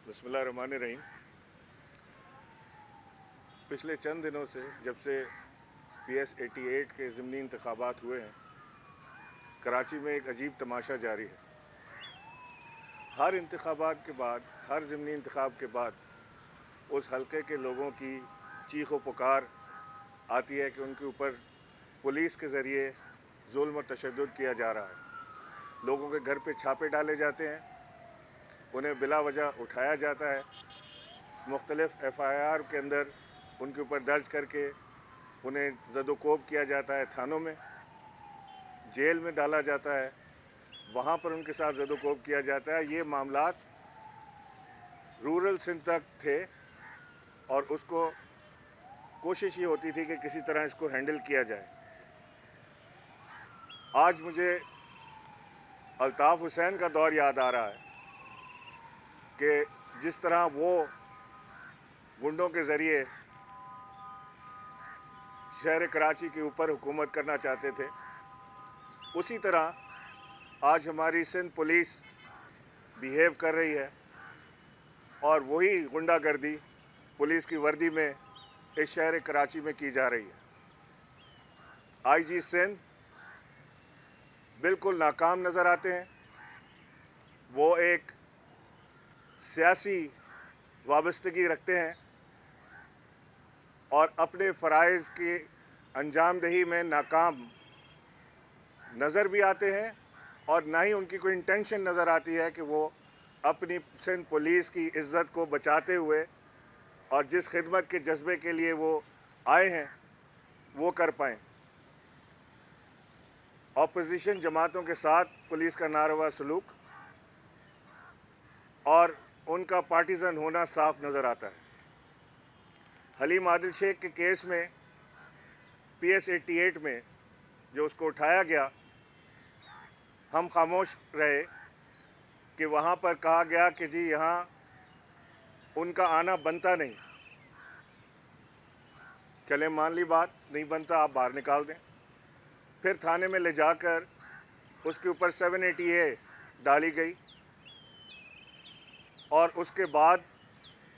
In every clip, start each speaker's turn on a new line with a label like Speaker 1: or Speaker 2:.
Speaker 1: बिस्मिल्लाहिर्रहमानिर्रहीम। पिछले चंद दिनों से जब से PS 88 के ज़िमनी इंतखाबात हुए हैं, कराची में एक अजीब तमाशा जारी है। हर इंतखाबात के बाद, हर ज़िमनी इंतखाब के बाद उस हलके के लोगों की चीख व पुकार आती है कि उनके ऊपर पुलिस के ज़रिए जुल्म और तशद्दुद किया जा रहा है। लोगों के घर पे छापे डाले जाते हैं, उन्हें बिला वजह उठाया जाता है, मुख्तलिफ़ FIR के अंदर उनके ऊपर दर्ज करके उन्हें ज़दोकोब किया जाता है, थानों में जेल में डाला जाता है, वहाँ पर उनके साथ ज़दोकोब किया जाता है। ये मामलात रूरल सिंध तक थे और उसको कोशिश ये होती थी कि किसी तरह इसको हैंडल किया जाए। आज मुझे अल्ताफ़ हुसैन का दौर याद आ रहा है कि जिस तरह वो गुंडों के ज़रिए शहर कराची के ऊपर हुकूमत करना चाहते थे, उसी तरह आज हमारी सिंध पुलिस बिहेव कर रही है और वही गुंडागर्दी पुलिस की वर्दी में इस शहर कराची में की जा रही है। IG सिंध बिल्कुल नाकाम नज़र आते हैं। वो एक सियासी वाबस्तगी रखते हैं और अपने फ़राइज़ की अंजामदही में नाकाम नज़र भी आते हैं और ना ही उनकी कोई इंटेंशन नज़र आती है कि वो अपनी सिंध पुलिस की इज़्ज़त को बचाते हुए और जिस खिदमत के जज्बे के लिए वो आए हैं वो कर पाएँ। ऑपोजिशन जमातों के साथ पुलिस का नारवा सलूक और उनका पार्टीज़न होना साफ नज़र आता है। हलीम आदिल शेख के केस में PS 88 में जो उसको उठाया गया, हम खामोश रहे कि वहाँ पर कहा गया कि जी यहाँ उनका आना बनता नहीं। चले मान ली बात, नहीं बनता, आप बाहर निकाल दें। फिर थाने में ले जाकर उसके ऊपर 780A डाली गई और उसके बाद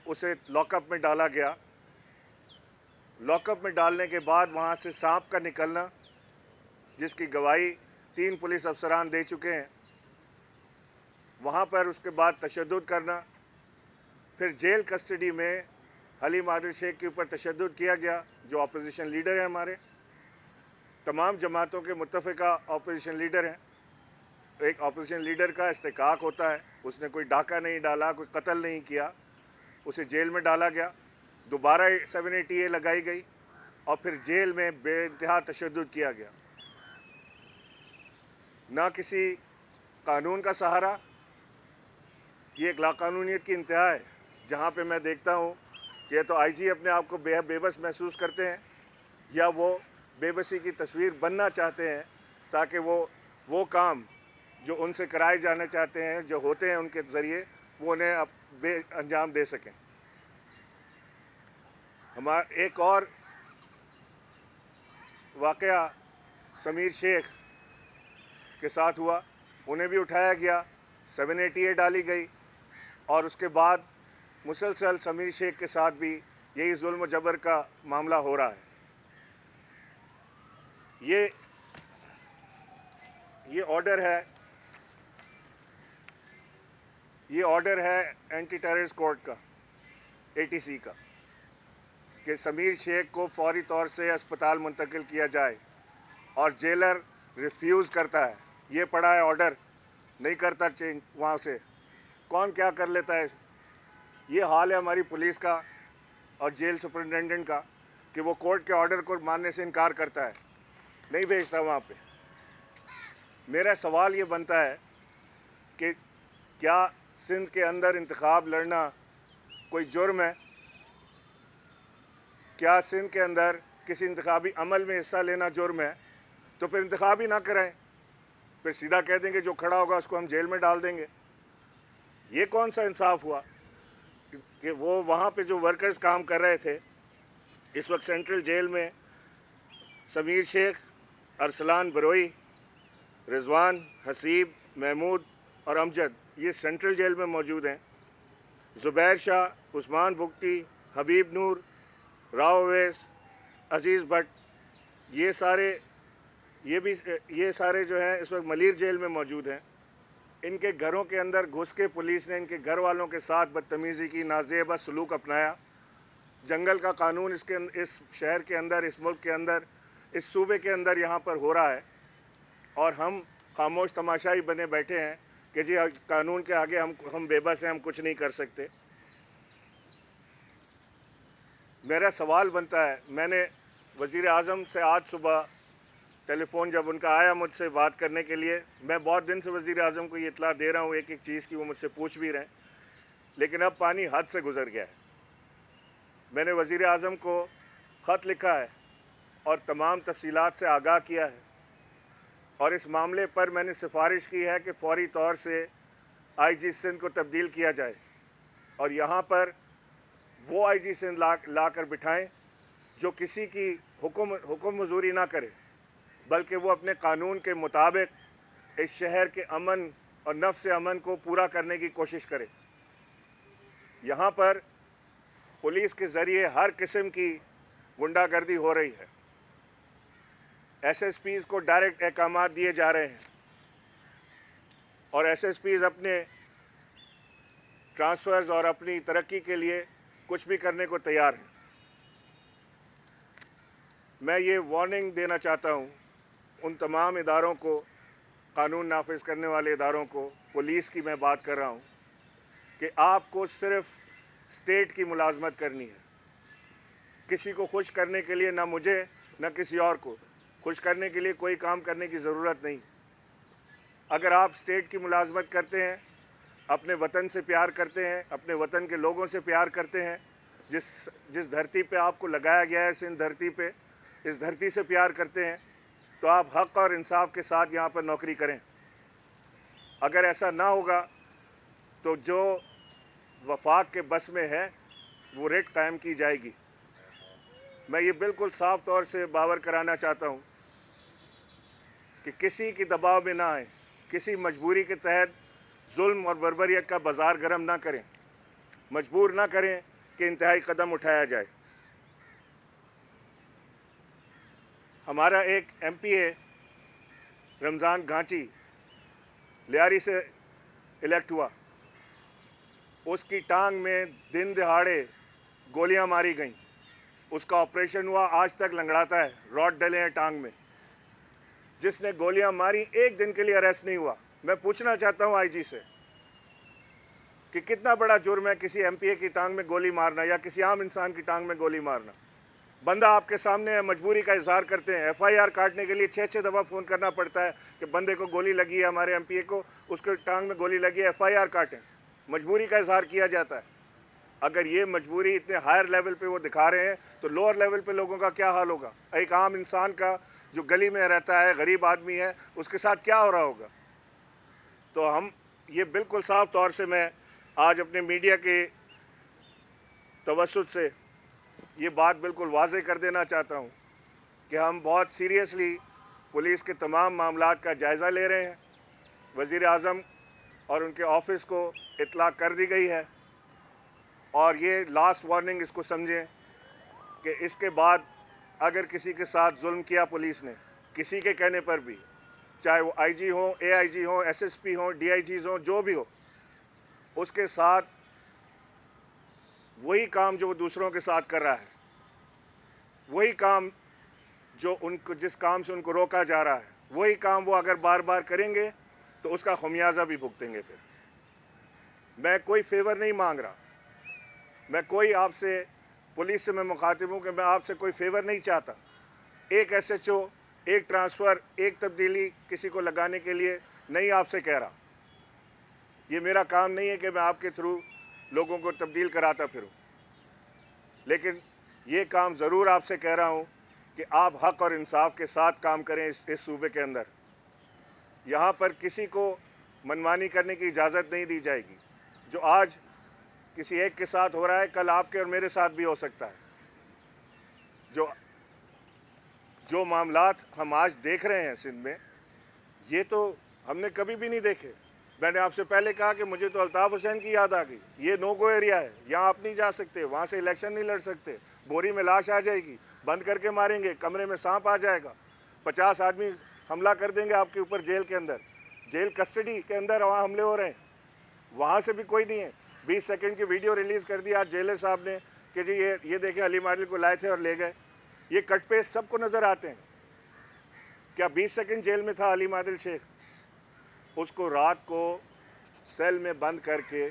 Speaker 1: उसे लॉकअप में डाला गया। लॉकअप में डालने के बाद वहाँ से सांप का निकलना, जिसकी गवाही 3 पुलिस अफसरान दे चुके हैं, वहाँ पर उसके बाद तशद्दुद करना, फिर जेल कस्टडी में हलीम आदिल शेख के ऊपर तशद्दुद किया गया, जो अपोजिशन लीडर हैं, हमारे तमाम जमातों के मुत्तफ़िका अपोजिशन लीडर हैं। एक अपोजिशन लीडर का इस्तेकाक होता है, उसने कोई डाका नहीं डाला, कोई कत्ल नहीं किया, उसे जेल में डाला गया, दोबारा 780A लगाई गई और फिर जेल में बेइंतहा तशद्दुद किया गया। ना किसी कानून का सहारा, ये एक लाकानूनियत की इंतहा है, जहाँ पे मैं देखता हूँ कि या तो IG अपने आप को बेबस महसूस करते हैं या वो बेबसी की तस्वीर बनना चाहते हैं ताकि वो काम जो उनसे कराए जाने चाहते हैं, जो होते हैं उनके ज़रिए, वो उन्हें अब अंजाम दे सकें। हमारा एक और वाक़या समीर शेख के साथ हुआ, उन्हें भी उठाया गया, 780A डाली गई और उसके बाद मुसलसल समीर शेख के साथ भी यही जुल्म जबर का मामला हो रहा है। ये ऑर्डर है एंटी टेररिस्ट कोर्ट का, ATC का, कि समीर शेख को फौरी तौर से अस्पताल मुंतकिल किया जाए और जेलर रिफ्यूज़ करता है। ये पड़ा है ऑर्डर, नहीं करता चेंज वहाँ से। कौन क्या कर लेता है। ये हाल है हमारी पुलिस का और जेल सुपरिटेंडेंट का कि वो कोर्ट के ऑर्डर को मानने से इनकार करता है, नहीं भेजता वहाँ पे। मेरा सवाल ये बनता है कि क्या सिंध के अंदर इंतखाब लड़ना कोई जुर्म है? क्या सिंध के अंदर किसी इंतखाबी अमल में हिस्सा लेना जुर्म है? तो फिर इंतखाब ही ना कराएं, फिर सीधा कह देंगे जो खड़ा होगा उसको हम जेल में डाल देंगे। ये कौन सा इंसाफ हुआ कि वो वहाँ पे जो वर्कर्स काम कर रहे थे, इस वक्त सेंट्रल जेल में समीर शेख, अरसलान बरोई, रिजवान, हसीब, महमूद और अमजद, ये सेंट्रल जेल में मौजूद हैं। ज़ुबैर शाह, उस्मान बुगटी, हबीब नूर, राव अवैस, अज़ीज़ भट्ट, ये सारे जो हैं इस वक्त मलीर जेल में मौजूद हैं। इनके घरों के अंदर घुस के पुलिस ने इनके घर वालों के साथ बदतमीज़ी की, नाज़ेबा सलूक अपनाया। जंगल का कानून इस शहर के अंदर, इस मुल्क के अंदर, इस सूबे के अंदर यहाँ पर हो रहा है और हम खामोश तमाशाई बने बैठे हैं कि जी कानून के आगे हम बेबस हैं, हम कुछ नहीं कर सकते। मेरा सवाल बनता है, मैंने वज़ीर आज़म से आज सुबह टेलीफ़ोन जब उनका आया मुझसे बात करने के लिए, मैं बहुत दिन से वज़ीर आज़म को ये इत्तला दे रहा हूँ एक एक चीज़ की, वो मुझसे पूछ भी रहे हैं, लेकिन अब पानी हद से गुज़र गया है। मैंने वज़ीर आज़म को ख़त लिखा है और तमाम तफ़सीलात से आगाह किया है और इस मामले पर मैंने सिफारिश की है कि फ़ौरी तौर से IG सिंध को तब्दील किया जाए और यहाँ पर वो IG सिंध ला कर बिठाएँ जो किसी की हुक्म मजूरी ना करे, बल्कि वो अपने कानून के मुताबिक इस शहर के अमन और नफ्स अमन को पूरा करने की कोशिश करे। यहाँ पर पुलिस के ज़रिए हर किस्म की गुंडागर्दी हो रही है। SSPs को डायरेक्ट अहकामात दिए जा रहे हैं और SSPs अपने ट्रांसफ़र्स और अपनी तरक्की के लिए कुछ भी करने को तैयार हैं। मैं ये वार्निंग देना चाहता हूँ उन तमाम इदारों को, कानून नाफिज करने वाले इदारों को, पुलिस की मैं बात कर रहा हूँ कि आपको सिर्फ़ स्टेट की मुलाजमत करनी है। किसी को खुश करने के लिए, ना मुझे ना किसी और को खुश करने के लिए कोई काम करने की ज़रूरत नहीं। अगर आप स्टेट की मुलाजमत करते हैं, अपने वतन से प्यार करते हैं, अपने वतन के लोगों से प्यार करते हैं, जिस धरती पे आपको लगाया गया है, सिंध धरती पे, इस धरती से प्यार करते हैं, तो आप हक़ और इंसाफ के साथ यहाँ पर नौकरी करें। अगर ऐसा ना होगा तो जो वफाक के बस में है वो रेट कायम की जाएगी। मैं ये बिल्कुल साफ़ तौर से बावर कराना चाहता हूँ कि किसी के दबाव में ना आए, किसी मजबूरी के तहत जुल्म और बर्बरियत का बाज़ार गर्म ना करें, मजबूर ना करें कि इंतहाई कदम उठाया जाए। हमारा एक MPA रमज़ान घांची लियारी से इलेक्ट हुआ, उसकी टांग में दिन दहाड़े गोलियां मारी गईं, उसका ऑपरेशन हुआ, आज तक लंगड़ाता है, रॉड डले हैं टांग में। जिसने गोलियां मारी एक दिन के लिए अरेस्ट नहीं हुआ। मैं पूछना चाहता हूं IG से कि कितना बड़ा जुर्म है किसी MPA की टांग में गोली मारना या किसी आम इंसान की टांग में गोली मारना। बंदा आपके सामने है, मजबूरी का इजहार करते हैं, FIR काटने के लिए 6-6 दफ़ा फ़ोन करना पड़ता है कि बंदे को गोली लगी है, हमारे MPA को उसके टांग में गोली लगी है, FIR काटें। मजबूरी का इजहार किया जाता है। अगर ये मजबूरी इतने हायर लेवल पे वो दिखा रहे हैं तो लोअर लेवल पे लोगों का क्या हाल होगा? एक आम इंसान का जो गली में रहता है, गरीब आदमी है, उसके साथ क्या हो रहा होगा? तो हम ये बिल्कुल साफ तौर से मैं आज अपने मीडिया के तवस्सुत से ये बात बिल्कुल वाज़ेह कर देना चाहता हूँ कि हम बहुत सीरियसली पुलिस के तमाम मामलात का जायज़ा ले रहे हैं। वज़ीर आज़म और उनके ऑफिस को इत्तला कर दी गई है और ये लास्ट वार्निंग इसको समझें कि इसके बाद अगर किसी के साथ जुल्म किया पुलिस ने, किसी के कहने पर भी, चाहे वो IG हो, AIG हो, SSP हो, DIGs हो, जो भी हो, उसके साथ वही काम जो वो दूसरों के साथ कर रहा है, वही काम जो उनको, जिस काम से उनको रोका जा रहा है, वही काम वो अगर बार बार करेंगे तो उसका खमियाजा भी भुगतेंगे। फिर मैं कोई फेवर नहीं मांग रहा, मैं कोई आपसे, पुलिस से मैं मुखातिब हूँ कि मैं आपसे कोई फेवर नहीं चाहता। एक SHO, एक ट्रांसफ़र, एक तब्दीली किसी को लगाने के लिए नहीं आपसे कह रहा। ये मेरा काम नहीं है कि मैं आपके थ्रू लोगों को तब्दील कराता फिरूँ, लेकिन ये काम ज़रूर आपसे कह रहा हूँ कि आप हक़ और इंसाफ के साथ काम करें। इस सूबे के अंदर यहाँ पर किसी को मनमानी करने की इजाज़त नहीं दी जाएगी। जो आज किसी एक के साथ हो रहा है, कल आपके और मेरे साथ भी हो सकता है। जो मामलात हम आज देख रहे हैं सिंध में, ये तो हमने कभी भी नहीं देखे। मैंने आपसे पहले कहा कि मुझे तो अल्ताफ़ हुसैन की याद आ गई। ये नो गो एरिया है, यहाँ आप नहीं जा सकते, वहाँ से इलेक्शन नहीं लड़ सकते, बोरी में लाश आ जाएगी, बंद करके मारेंगे, कमरे में सांप आ जाएगा, 50 आदमी हमला कर देंगे आपके ऊपर जेल के अंदर, जेल कस्टडी के अंदर वहाँ हमले हो रहे हैं, वहाँ से भी कोई नहीं है। 20 सेकंड की वीडियो रिलीज़ कर दी आज जेलर साहब ने कि जी ये देखें हलीम आदिल को लाए थे और ले गए। ये कट पेस्ट सबको नज़र आते हैं। क्या 20 सेकंड जेल में था हलीम आदिल शेख? उसको रात को सेल में बंद करके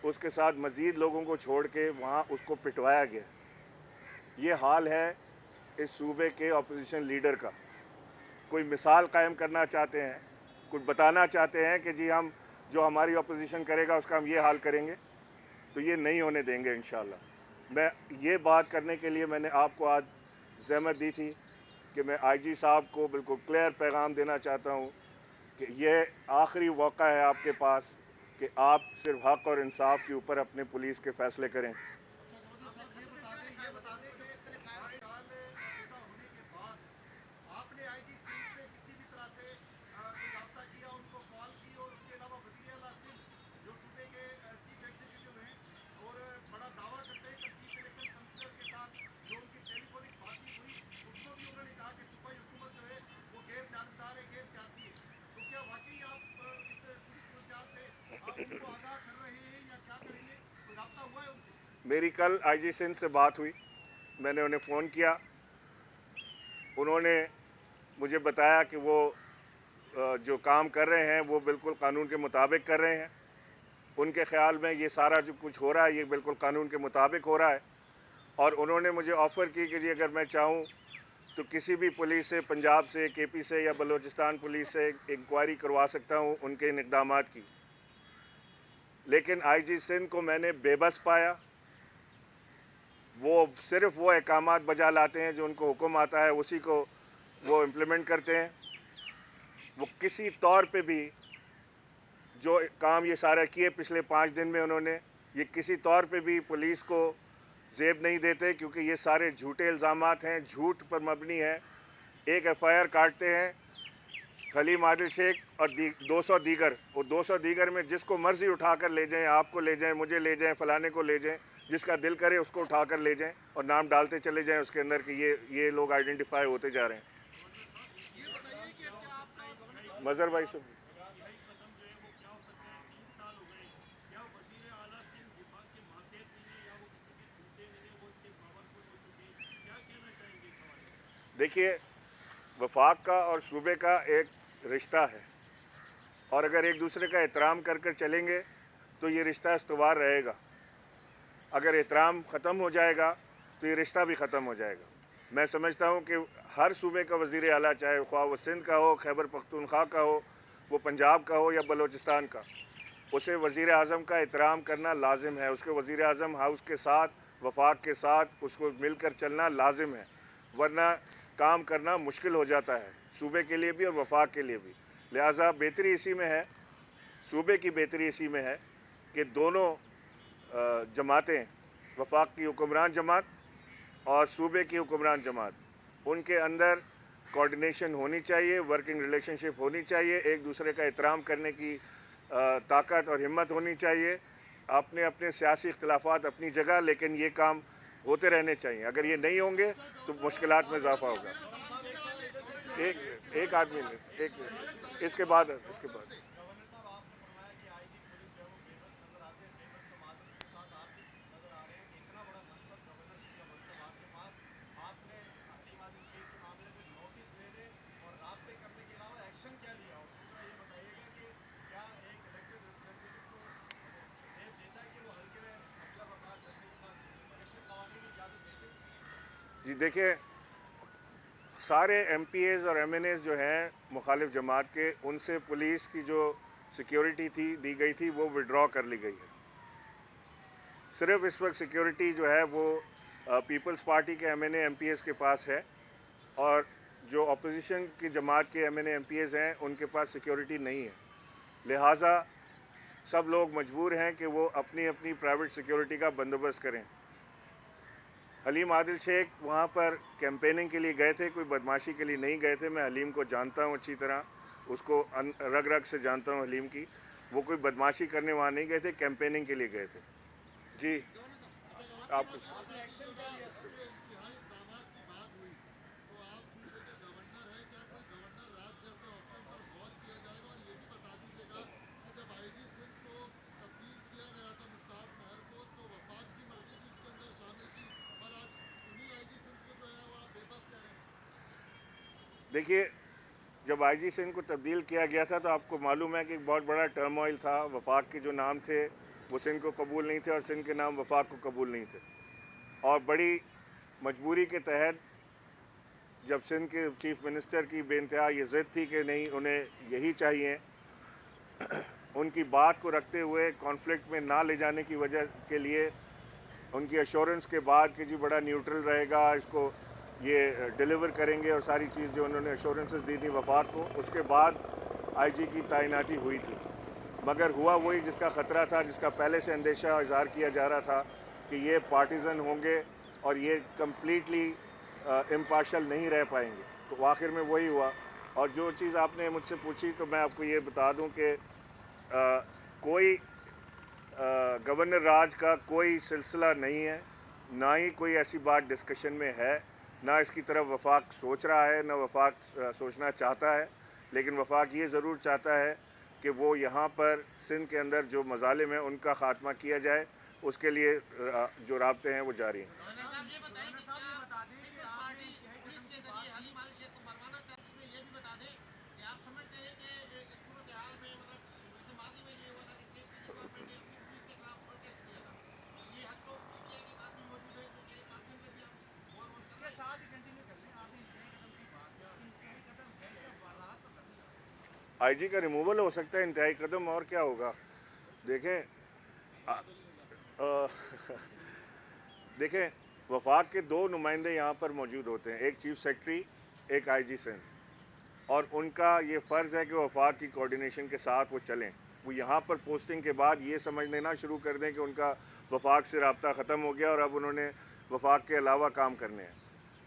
Speaker 1: उसके साथ मज़ीद लोगों को छोड़ के वहाँ उसको पिटवाया गया। ये हाल है इस सूबे के अपोजिशन लीडर का। कोई मिसाल कायम करना चाहते हैं, कुछ बताना चाहते हैं कि जी हम जो हमारी अपोजिशन करेगा उसका हम ये हाल करेंगे, तो ये नहीं होने देंगे इंशाल्लाह। मैं ये बात करने के लिए मैंने आपको आज ज़हमत दी थी कि मैं आईजी साहब को बिल्कुल क्लियर पैगाम देना चाहता हूँ कि ये आखिरी मौका है आपके पास कि आप सिर्फ हक़ और इंसाफ के ऊपर अपने पुलिस के फ़ैसले करें। मेरी कल आईजी सिंध से बात हुई, मैंने उन्हें फ़ोन किया, उन्होंने मुझे बताया कि वो जो काम कर रहे हैं वो बिल्कुल कानून के मुताबिक कर रहे हैं। उनके ख़्याल में ये सारा जो कुछ हो रहा है ये बिल्कुल कानून के मुताबिक हो रहा है, और उन्होंने मुझे ऑफ़र की कि जी अगर मैं चाहूँ तो किसी भी पुलिस से, पंजाब से, केपी से या बलूचिस्तान पुलिस से इंक्वायरी करवा सकता हूँ उनके इन इक़दामात की। लेकिन आईजी सिंध को मैंने बेबस पाया। वो सिर्फ़ वो अहकामात बजा लाते हैं जो उनको हुक्म आता है, उसी को वो इम्प्लीमेंट करते हैं। वो किसी तौर पे भी जो काम ये सारा किए पिछले 5 दिन में उन्होंने, ये किसी तौर पे भी पुलिस को ज़ेब नहीं देते, क्योंकि ये सारे झूठे इल्ज़ामात हैं, झूठ पर मबनी है। एक एफआईआर काटते हैं हलीम आदिल शेख और 200 दीगर, वो 200 दीगर में जिसको मर्ज़ी उठा कर ले जाएँ, आपको ले जाएँ, मुझे ले जाएँ, फ़लाने को ले जाएँ, जिसका दिल करे उसको उठा कर ले जाएँ और नाम डालते चले जाएँ उसके अंदर कि ये लोग आइडेंटिफाई होते जा रहे हैं। मज़हर भाई से देखिए, वफाक का और सूबे का एक रिश्ता है, और अगर एक दूसरे का एहतराम कर कर चलेंगे तो ये रिश्ता इस्तवार रहेगा। अगर एहतराम ख़त्म हो जाएगा तो ये रिश्ता भी ख़त्म हो जाएगा। मैं समझता हूँ कि हर सूबे का वज़ीर आला, चाहे ख्वाह वो सिंध का हो, खैबर पख्तूनख्वा का हो, वो पंजाब का हो या बलूचिस्तान का, उसे वज़ीर आज़म का एहतराम करना लाजिम है। उसके वज़ीर आज़म हाउस के साथ, वफाक के साथ उसको मिलकर चलना लाजिम है, वरना काम करना मुश्किल हो जाता है, सूबे के लिए भी और वफाक के लिए भी। लिहाजा बेहतरी इसी में है, सूबे की बेहतरी इसी में है कि दोनों जमातें, वफाक की हुक्मरान जमात और सूबे की हुक्मरान जमात, उनके अंदर कोऑर्डिनेशन होनी चाहिए, वर्किंग रिलेशनशिप होनी चाहिए, एक दूसरे का एहतराम करने की ताकत और हिम्मत होनी चाहिए। अपने अपने सियासी इख्तिलाफात अपनी जगह, लेकिन ये काम होते रहने चाहिए। अगर ये नहीं होंगे तो मुश्किलात में इजाफा होगा। एक आदमी ने इसके बाद जी देखिए, सारे MPAs और MNAs जो हैं मुखालिफ जमात के, उनसे पुलिस की जो सिक्योरिटी थी दी गई थी वो विड्रॉ कर ली गई है। सिर्फ इस वक्त सिक्योरिटी जो है वो पीपल्स पार्टी के MNA MPAs के पास है, और जो अपोजिशन की जमात के MNA MPAs हैं उनके पास सिक्योरिटी नहीं है। लिहाजा सब लोग मजबूर हैं कि वो अपनी अपनी प्राइवेट सिक्योरिटी का बंदोबस्त करें। हलीम आदिल शेख वहाँ पर कैंपेनिंग के लिए गए थे, कोई बदमाशी के लिए नहीं गए थे। मैं हलीम को जानता हूँ अच्छी तरह, उसको रग रग से जानता हूँ हलीम की। वो कोई बदमाशी करने वहाँ नहीं गए थे, कैंपेनिंग के लिए गए थे। जी आप कुछ देखिए, जब आईजी सिंह को तब्दील किया गया था तो आपको मालूम है कि एक बहुत बड़ा टर्मोइल था। वफाक के जो नाम थे वो सिंध को कबूल नहीं थे और सिंध के नाम वफाक को कबूल नहीं थे। और बड़ी मजबूरी के तहत जब सिंध के चीफ मिनिस्टर की बेइंतहा ये ज़िद थी कि नहीं उन्हें यही चाहिए, उनकी बात को रखते हुए कॉन्फ्लिक्ट में ना ले जाने की वजह के लिए उनकी एश्योरेंस के बाद कि जी बड़ा न्यूट्रल रहेगा, इसको ये डिलीवर करेंगे और सारी चीज़ जो उन्होंने एश्योरेंसेस दी थी वफाक को, उसके बाद आईजी की तैनाती हुई थी। मगर हुआ वही जिसका ख़तरा था, जिसका पहले से अंदेशा इज़हार किया जा रहा था कि ये पार्टिज़न होंगे और ये कम्प्लीटली इम्पार्शल नहीं रह पाएंगे। तो आखिर में वही हुआ। और जो चीज़ आपने मुझसे पूछी तो मैं आपको ये बता दूं कि कोई गवर्नर राज का कोई सिलसिला नहीं है, ना ही कोई ऐसी बात डिस्कशन में है, ना इसकी तरफ वफाक सोच रहा है, ना वफाक सोचना चाहता है। लेकिन वफाक ये ज़रूर चाहता है कि वो यहाँ पर सिंध के अंदर जो मज़ालिम हैं उनका ख़ात्मा किया जाए, उसके लिए जो राब्ते हैं वो जारी हैं। आईजी का रिमूवल हो सकता है, इंतहाई कदम और क्या होगा। देखें देखें, वफाक के दो नुमाइंदे यहाँ पर मौजूद होते हैं, एक चीफ सेक्रेटरी, एक आईजी सिंध, और उनका ये फ़र्ज़ है कि वफाक की कोऑर्डिनेशन के साथ वो चलें। वो यहाँ पर पोस्टिंग के बाद ये समझने ना शुरू कर दें कि उनका वफाक से रब्ता ख़त्म हो गया और अब उन्होंने वफाक के अलावा काम करने हैं।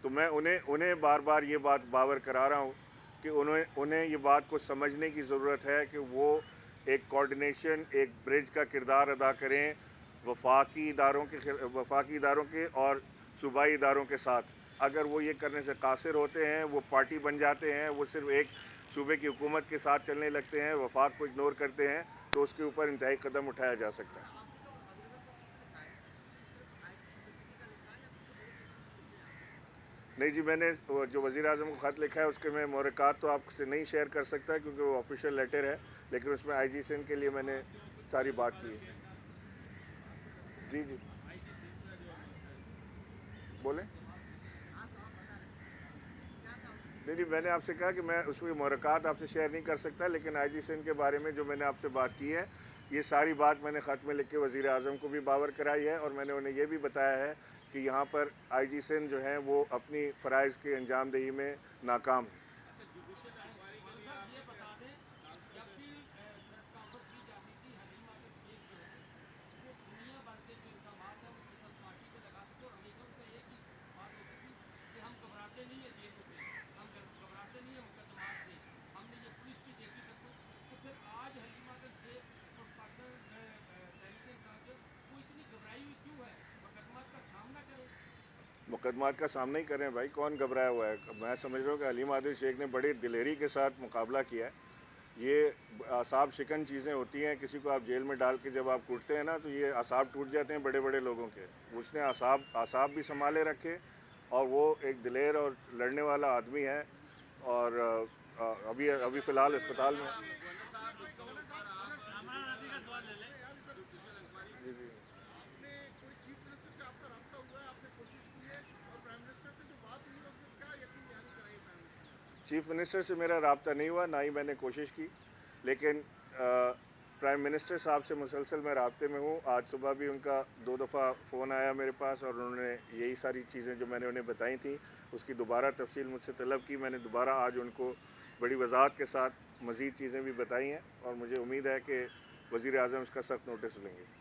Speaker 1: तो मैं उन्हें बार बार ये बात बावर करा रहा हूँ कि उन्हें ये बात को समझने की ज़रूरत है कि वो एक कोऑर्डिनेशन, एक ब्रिज का किरदार अदा करें वफाकी इदारों के और सूबाई इदारों के साथ। अगर वो ये करने से कासिर होते हैं, वो पार्टी बन जाते हैं, वो सिर्फ एक सूबे की हुकूमत के साथ चलने लगते हैं, वफाक को इग्नोर करते हैं, तो उसके ऊपर इंतहाई कदम उठाया जा सकता है। नहीं जी, मैंने जो वज़ीर आज़म को ख़त लिखा है उसके मैं मोरक़ात तो आपसे नहीं शेयर कर सकता क्योंकि वो ऑफिशियल लेटर है, लेकिन उसमें आईजी सिंध के लिए मैंने सारी बात की है। जी जी बोलें। नहीं, मैंने आपसे कहा कि मैं उसमें मुलाकात आपसे शेयर नहीं कर सकता, लेकिन आईजी सिंध के बारे में जो मैंने आपसे बात की है, ये सारी बात मैंने ख़त में लिख के वज़ीर आज़म को भी बावर कराई है और मैंने उन्हें ये भी बताया है कि यहाँ पर आईजी सिंध जो हैं वो अपनी फ़राइज़ की अंजामदही में नाकाम हैं। मुकदमात का सामना ही करें भाई, कौन घबराया हुआ है। मैं समझ रहा हूँ कि हलीम आदिल शेख ने बड़ी दिलेरी के साथ मुकाबला किया है। ये आसाब शिकन चीज़ें होती हैं, किसी को आप जेल में डाल के जब आप कूटते हैं ना तो ये आसाब टूट जाते हैं बड़े बड़े लोगों के। उसने आसाब भी संभाले रखे और वो एक दिलेर और लड़ने वाला आदमी है और अभी अभी फ़िलहाल अस्पताल में। जी जी चीफ़ मिनिस्टर से मेरा रब्ता नहीं हुआ, ना ही मैंने कोशिश की, लेकिन प्राइम मिनिस्टर साहब से मुसलसल मैं राब्ते में हूँ। आज सुबह भी उनका 2 दफ़ा फ़ोन आया मेरे पास और उन्होंने यही सारी चीज़ें जो मैंने उन्हें बताई थी उसकी दोबारा तफसील मुझसे तलब की। मैंने दोबारा आज उनको बड़ी वजाहत के साथ मज़ीद चीज़ें भी बताई हैं और मुझे उम्मीद है कि वज़ीर आज़म उसका सख्त नोटिस लेंगे।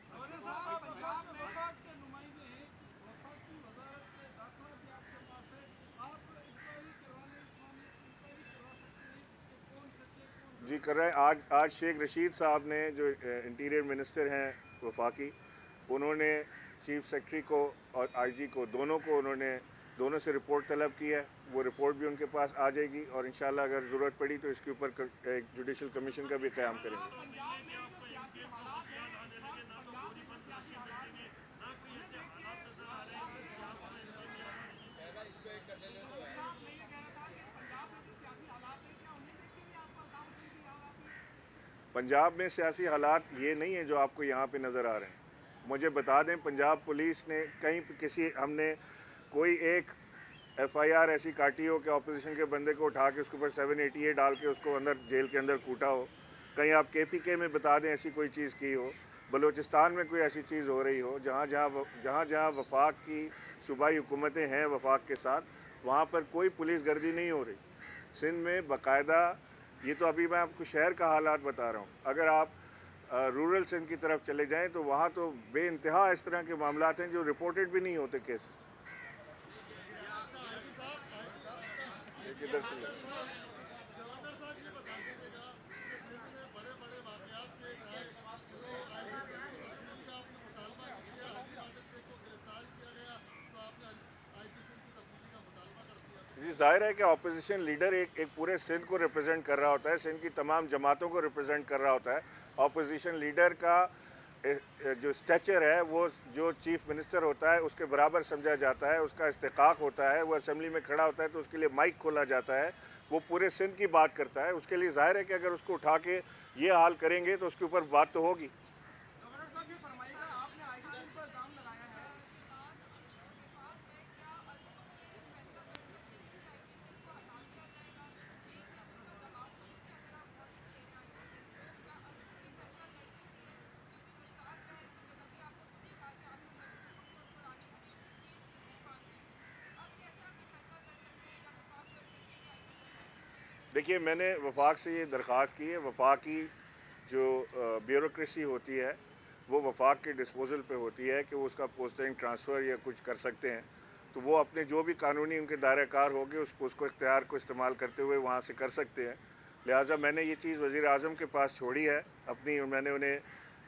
Speaker 1: जी कर रहे हैं। आज शेख रशीद साहब ने, जो इंटीरियर मिनिस्टर हैं वफाकी, उन्होंने चीफ सेक्रेटरी को और आईजी को, दोनों से रिपोर्ट तलब की है। वो रिपोर्ट भी उनके पास आ जाएगी और इंशाल्लाह अगर ज़रूरत पड़ी तो इसके ऊपर एक जुडिशल कमीशन का भी क़याम करेंगे। पंजाब में सियासी हालात ये नहीं है जो आपको यहाँ पे नज़र आ रहे हैं। मुझे बता दें, पंजाब पुलिस ने कहीं हमने कोई एक एफआईआर ऐसी काटी हो कि अपोजिशन के बंदे को उठा के उसके ऊपर 780A डाल के उसको अंदर जेल के अंदर कूटा हो। कहीं आप केपीके में बता दें ऐसी कोई चीज़ की हो, बलूचिस्तान में कोई ऐसी चीज़ हो रही हो जहाँ वफाक की सूबाई हुकूमतें हैं वफाक के साथ, वहाँ पर कोई पुलिस गर्दी नहीं हो रही। सिंध में बाकायदा, ये तो अभी मैं आपको शहर का हालात बता रहा हूँ, अगर आप रूरल सिंध की तरफ चले जाएं तो वहाँ तो बेइंतहा इस तरह के मामलात हैं जो रिपोर्टेड भी नहीं होते केसेस। किधर से जी, जाहिर है कि अपोजिशन लीडर एक पूरे सिंध को रिप्रेजेंट कर रहा होता है, सिंध की तमाम जमातों को रिप्रेजेंट कर रहा होता है। अपोजिशन लीडर का जो स्टेचर है वो जो चीफ मिनिस्टर होता है उसके बराबर समझा जाता है, उसका इस्तिकाक होता है, वो असेंबली में खड़ा होता है तो उसके लिए माइक खोला जाता है, वो पूरे सिंध की बात करता है। उसके लिए जाहिर है कि अगर उसको उठा के ये हाल करेंगे तो उसके ऊपर बात तो होगी। देखिए, मैंने वफाक से ये दरख्वास्त की है, वफाक की जो ब्यूरोक्रेसी होती है वो वफाक के डिस्पोजल पे होती है कि वो उसका पोस्टिंग ट्रांसफ़र या कुछ कर सकते हैं, तो वो अपने जो भी कानूनी उनके दायरा कार होंगे उसको इख्तियार को इस्तेमाल करते हुए वहाँ से कर सकते हैं। लिहाजा मैंने ये चीज़ वज़ीर आज़म के पास छोड़ी है अपनी, मैंने उन्हें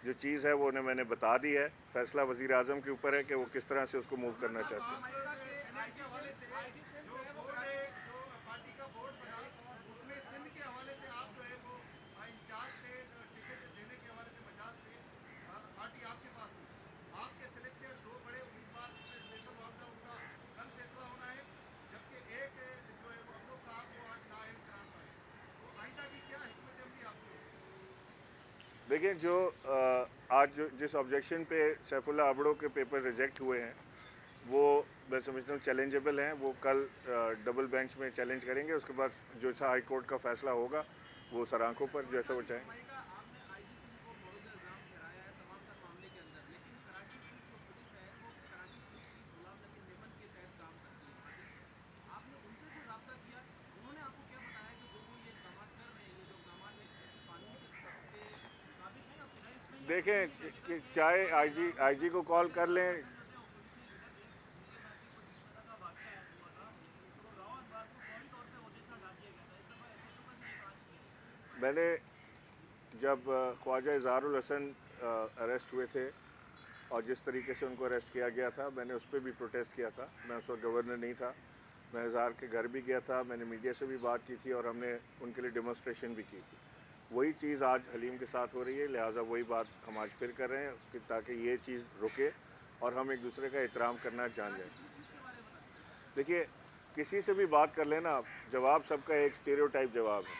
Speaker 1: जो चीज़ है वो उन्हें मैंने बता दी है। फ़ैसला वज़ीर आज़म के ऊपर है कि वो किस तरह से उसको मूव करना चाहते हैं। देखिए, आज जिस ऑब्जेक्शन पे सैफुल्लाह अबड़ो के पेपर रिजेक्ट हुए हैं वो मैं समझता हूँ चैलेंजेबल हैं। वो कल डबल बेंच में चैलेंज करेंगे, उसके बाद जो सा हाई कोर्ट का फैसला होगा वो सर आंखों पर जैसा वो चाहें। देखें कि चाहे आईजी को कॉल कर लें। मैंने जब ख्वाजा इज़हारुल हसन अरेस्ट हुए थे और जिस तरीके से उनको अरेस्ट किया गया था, मैंने उस पर भी प्रोटेस्ट किया था। मैं उस वक्त गवर्नर नहीं था, मैं इज़हार के घर भी गया था, मैंने मीडिया से भी बात की थी और हमने उनके लिए डेमोस्ट्रेशन भी की थी। वही चीज़ आज हलीम के साथ हो रही है, लिहाजा वही बात हम आज फिर कर रहे हैं कि ताकि ये चीज़ रुके और हम एक दूसरे का एहतराम करना जान जाएँ। देखिए, किसी से भी बात कर लेना आप, जवाब सबका एक स्टीरियोटाइप जवाब है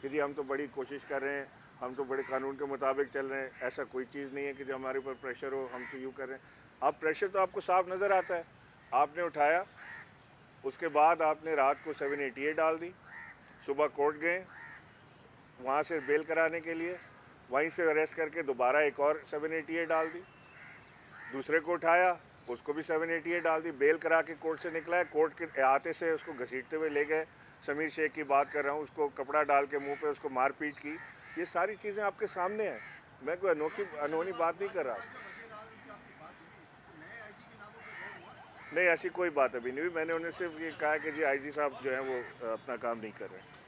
Speaker 1: कि जी हम तो बड़ी कोशिश कर रहे हैं, हम तो बड़े कानून के मुताबिक चल रहे हैं। ऐसा कोई चीज़ नहीं है कि जो हमारे ऊपर प्रेशर हो, हम तो यूँ कर रहे हैं। अब प्रेशर तो आपको साफ नज़र आता है, आपने उठाया, उसके बाद आपने रात को 780A डाल दी, सुबह कोर्ट गए, वहाँ से बेल कराने के लिए, वहीं से अरेस्ट करके दोबारा एक और 780A डाल दी, दूसरे को उठाया, उसको भी 780A डाल दी, बेल करा के कोर्ट से निकला है, कोर्ट के अहाते से उसको घसीटते हुए ले गए। समीर शेख की बात कर रहा हूँ, उसको कपड़ा डाल के मुंह पे उसको मारपीट की। ये सारी चीज़ें आपके सामने हैं, मैं कोई अनोखी बात नहीं कर रहा। नहीं, ऐसी कोई बात अभी नहीं हुई। मैंने उन्हें सिर्फ ये कहा कि जी आईजी साहब जो हैं वो अपना काम नहीं कर रहे हैं।